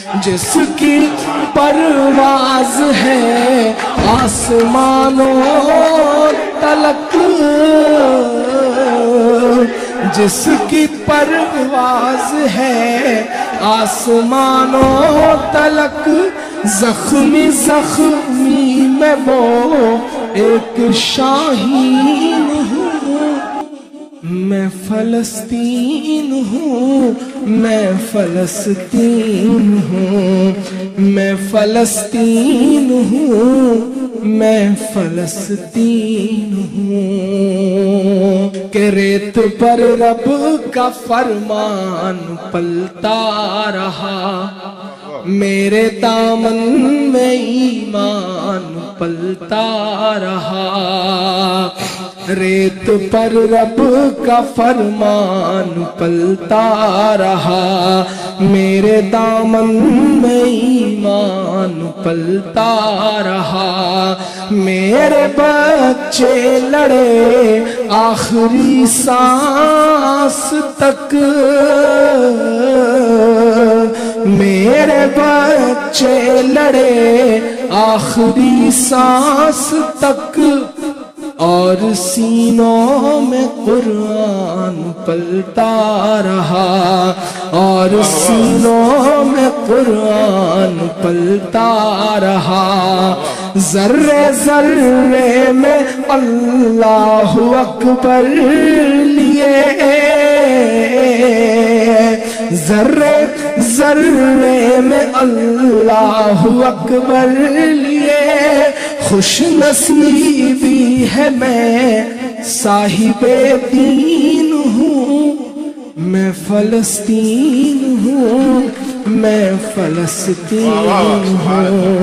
جس کی پرواز ہے آسمانوں تلک، جس کی پرواز ہے آسمانوں تلک، زخمی زخمی میں وہ ایک شاہین ہوں، میں فلسطین ہوں، میں فلسطین ہوں، میں فلسطین ہوں، میں فلسطین ہوں، کہ ریت پر رب کا فرمان پلتا رہا، میرے دامن میں ایمان پلتا رہا، ریت پر رب کا فرمان پلتا رہا، میرے دامن میں ایمان پلتا رہا، میرے بچے لڑے آخری سانس تک، میرے بچے لڑے آخری سانس تک، اور سینوں میں قرآن پلتا رہا، اور سینوں میں قرآن پلتا رہا، ذرے ذرے میں اللہ اکبر لیے، ذرے ذرے میں اللہ اکبر لیے، خوش نصیبی ہے میں صاحب دین ہوں، میں فلسطین ہوں، میں فلسطین ہوں۔